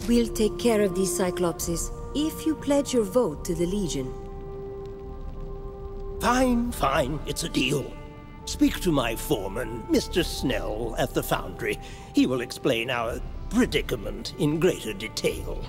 We'll take care of these Cyclopses if you pledge your vote to the Legion. Fine, fine. It's a deal. Speak to my foreman, Mr. Snell, at the Foundry. He will explain our predicament in greater detail.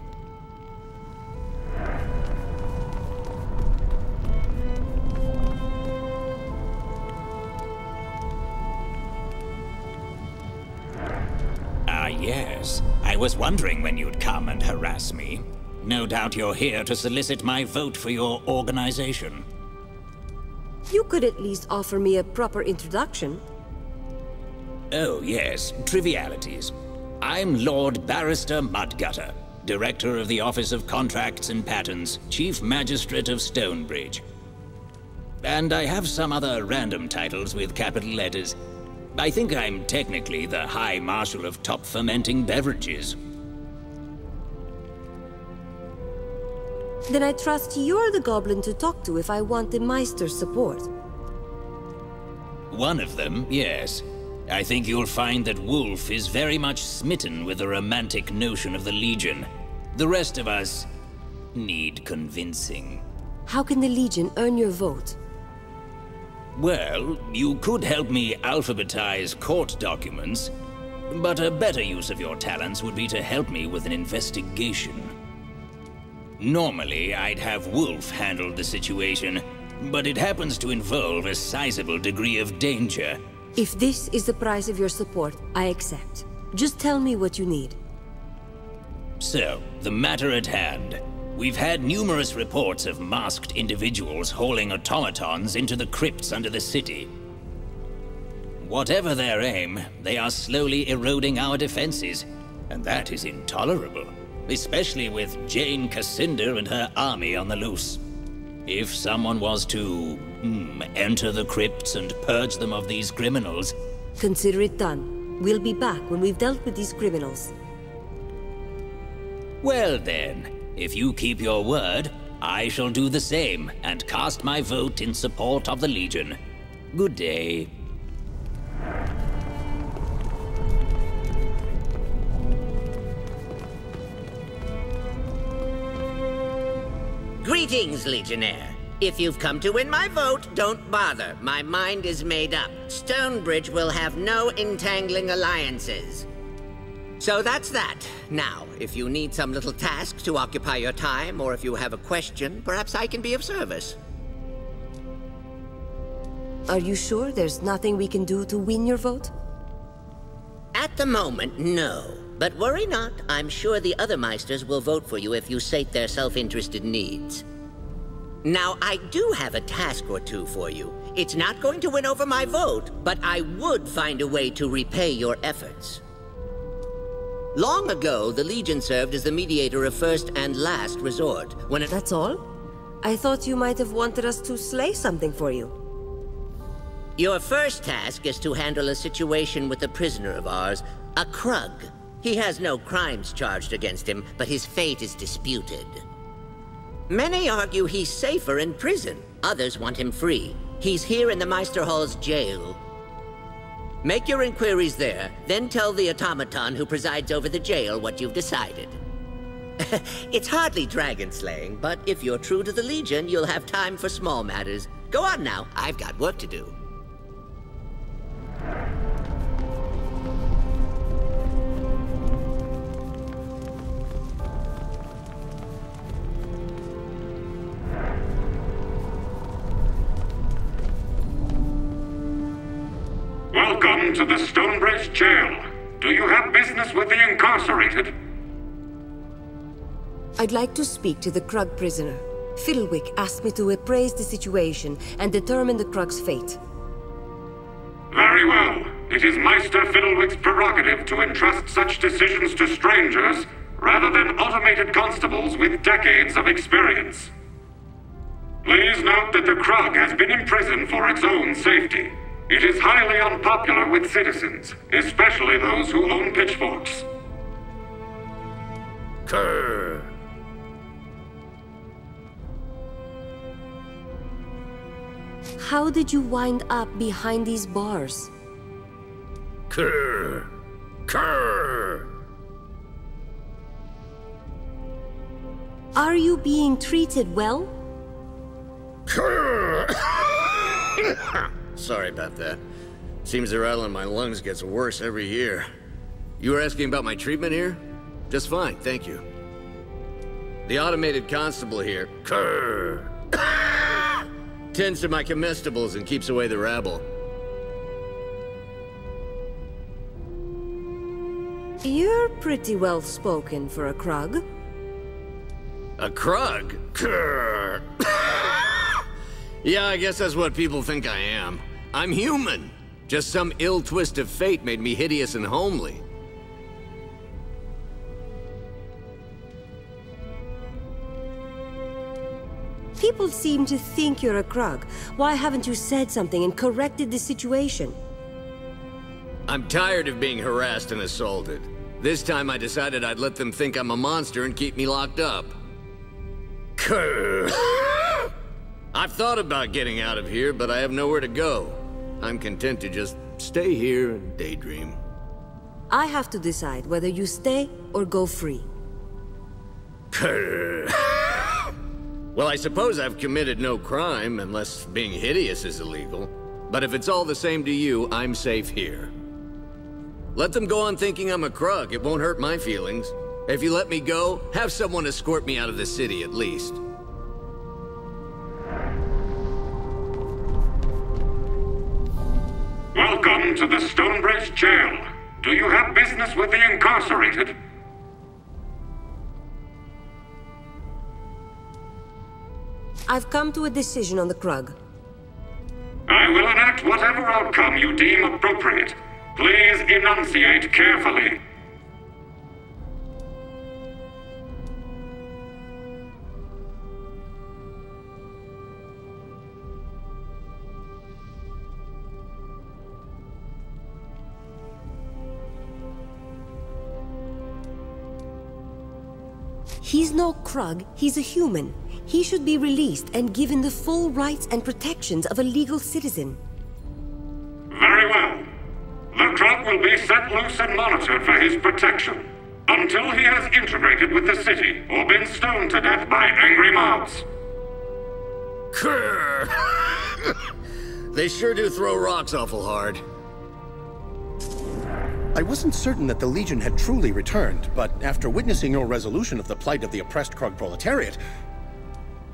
Yes. I was wondering when you'd come and harass me. No doubt you're here to solicit my vote for your organization. You could at least offer me a proper introduction. Oh, yes. Trivialities. I'm Lord Barrister Mudgutter, Director of the Office of Contracts and Patents, Chief Magistrate of Stonebridge. And I have some other random titles with capital letters. I think I'm technically the High Marshal of Top Fermenting Beverages. Then I trust you're the goblin to talk to if I want the Meister's support. One of them, yes. I think you'll find that Wolf is very much smitten with the romantic notion of the Legion. The rest of us need convincing. How can the Legion earn your vote? Well, you could help me alphabetize court documents, but a better use of your talents would be to help me with an investigation. Normally, I'd have Wolf handle the situation, but it happens to involve a sizable degree of danger. If this is the price of your support, I accept. Just tell me what you need. So, the matter at hand. We've had numerous reports of masked individuals hauling automatons into the crypts under the city. Whatever their aim, they are slowly eroding our defenses, and that is intolerable, especially with Jane Cascinder and her army on the loose. If someone was to enter the crypts and purge them of these criminals... Consider it done. We'll be back when we've dealt with these criminals. Well then, if you keep your word, I shall do the same and cast my vote in support of the Legion. Good day. Greetings, Legionnaire. If you've come to win my vote, don't bother. My mind is made up. Stonebridge will have no entangling alliances. So that's that. Now, if you need some little task to occupy your time, or if you have a question, perhaps I can be of service. Are you sure there's nothing we can do to win your vote? At the moment, no. But worry not, I'm sure the other Meisters will vote for you if you sate their self-interested needs. Now, I do have a task or two for you. It's not going to win over my vote, but I would find a way to repay your efforts. Long ago, the Legion served as the mediator of first and last resort. That's all? I thought you might have wanted us to slay something for you. Your first task is to handle a situation with a prisoner of ours, a Krug. He has no crimes charged against him, but his fate is disputed. Many argue he's safer in prison. Others want him free. He's here in the Meisterhall's jail. Make your inquiries there, then tell the automaton who presides over the jail what you've decided. It's hardly dragon slaying, but if you're true to the Legion, you'll have time for small matters. Go on now, I've got work to do. Welcome to the Stonebridge Jail. Do you have business with the incarcerated? I'd like to speak to the Krug prisoner. Fiddlewick asked me to appraise the situation and determine the Krug's fate. Very well. It is Meister Fiddlewick's prerogative to entrust such decisions to strangers, rather than automated constables with decades of experience. Please note that the Krug has been imprisoned for its own safety. It is highly unpopular with citizens, especially those who own pitchforks. Grr. How did you wind up behind these bars? Grr. Grr. Are you being treated well? Sorry about that. Seems the rattle in my lungs gets worse every year. You were asking about my treatment here? Just fine, thank you. The automated constable here tends to my comestibles and keeps away the rabble. You're pretty well spoken for a Krug. A Krug? Yeah, I guess that's what people think I am. I'm human. Just some ill twist of fate made me hideous and homely. People seem to think you're a Krug. Why haven't you said something and corrected the situation? I'm tired of being harassed and assaulted. This time I decided I'd let them think I'm a monster and keep me locked up. I've thought about getting out of here, but I have nowhere to go. I'm content to just stay here and daydream. I have to decide whether you stay or go free. Well, I suppose I've committed no crime, unless being hideous is illegal. But if it's all the same to you, I'm safe here. Let them go on thinking I'm a Krug. It won't hurt my feelings. If you let me go, have someone escort me out of the city at least. Welcome to the Stonebridge Jail. Do you have business with the incarcerated? I've come to a decision on the Krug. I will enact whatever outcome you deem appropriate. Please enunciate carefully. He's no Krug, he's a human. He should be released and given the full rights and protections of a legal citizen. Very well. The Krug will be set loose and monitored for his protection, until he has integrated with the city or been stoned to death by angry mobs. They sure do throw rocks awful hard. I wasn't certain that the Legion had truly returned, but after witnessing your resolution of the plight of the oppressed Krug proletariat,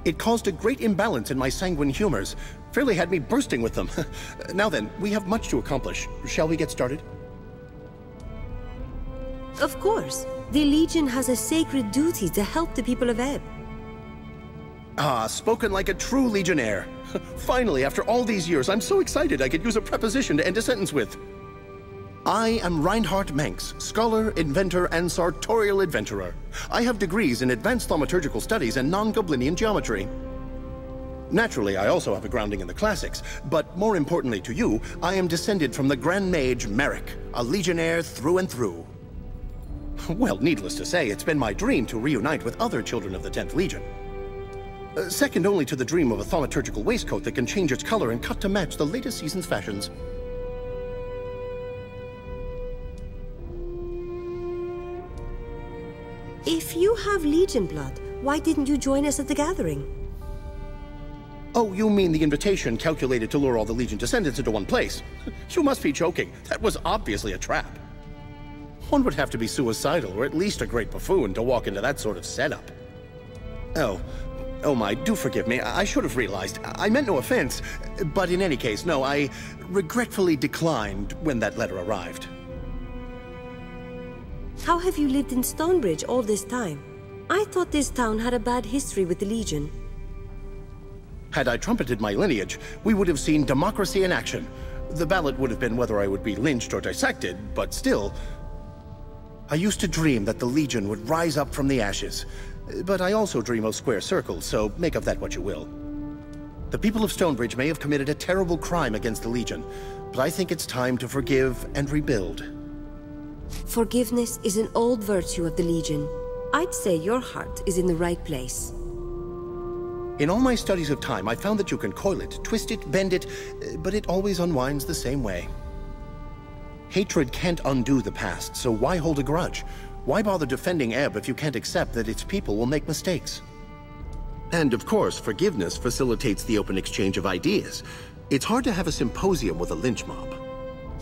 it caused a great imbalance in my sanguine humors. Fairly had me bursting with them. Now then, we have much to accomplish. Shall we get started? Of course. The Legion has a sacred duty to help the people of Ebb. Ah, spoken like a true Legionnaire. Finally, after all these years, I'm so excited I could use a preposition to end a sentence with. I am Reinhardt Manx, scholar, inventor, and sartorial adventurer. I have degrees in advanced thaumaturgical studies and non-Goblinian geometry. Naturally, I also have a grounding in the classics, but more importantly to you, I am descended from the Grand Mage Merrick, a Legionnaire through and through. Well, needless to say, it's been my dream to reunite with other children of the 10th Legion. Second only to the dream of a thaumaturgical waistcoat that can change its color and cut to match the latest season's fashions. If you have Legion blood, why didn't you join us at the gathering? Oh, you mean the invitation calculated to lure all the Legion descendants into one place? You must be joking. That was obviously a trap. One would have to be suicidal, or at least a great buffoon, to walk into that sort of setup. Oh my, do forgive me. I should have realized. I meant no offense. But in any case, no, I regretfully declined when that letter arrived. How have you lived in Stonebridge all this time? I thought this town had a bad history with the Legion. Had I trumpeted my lineage, we would have seen democracy in action. The ballot would have been whether I would be lynched or dissected, but still... I used to dream that the Legion would rise up from the ashes. But I also dream of square circles, so make of that what you will. The people of Stonebridge may have committed a terrible crime against the Legion, but I think it's time to forgive and rebuild. Forgiveness is an old virtue of the Legion. I'd say your heart is in the right place. In all my studies of time, I found that you can coil it, twist it, bend it, but it always unwinds the same way. Hatred can't undo the past, so why hold a grudge? Why bother defending Ebb if you can't accept that its people will make mistakes? And of course, forgiveness facilitates the open exchange of ideas. It's hard to have a symposium with a lynch mob.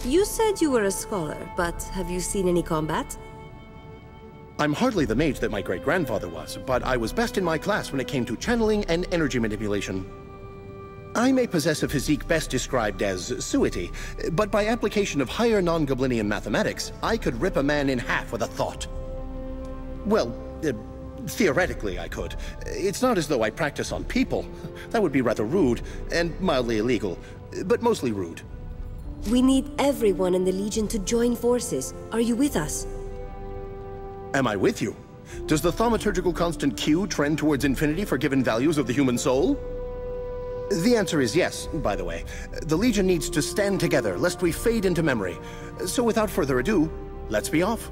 You said you were a scholar, but have you seen any combat? I'm hardly the mage that my great-grandfather was, but I was best in my class when it came to channeling and energy manipulation. I may possess a physique best described as suety, but by application of higher non-Goblinian mathematics, I could rip a man in half with a thought. Well, theoretically I could. It's not as though I practice on people. That would be rather rude, and mildly illegal, but mostly rude. We need everyone in the Legion to join forces. Are you with us? Am I with you? Does the thaumaturgical constant Q trend towards infinity for given values of the human soul? The answer is yes, by the way. The Legion needs to stand together, lest we fade into memory. So without further ado, let's be off.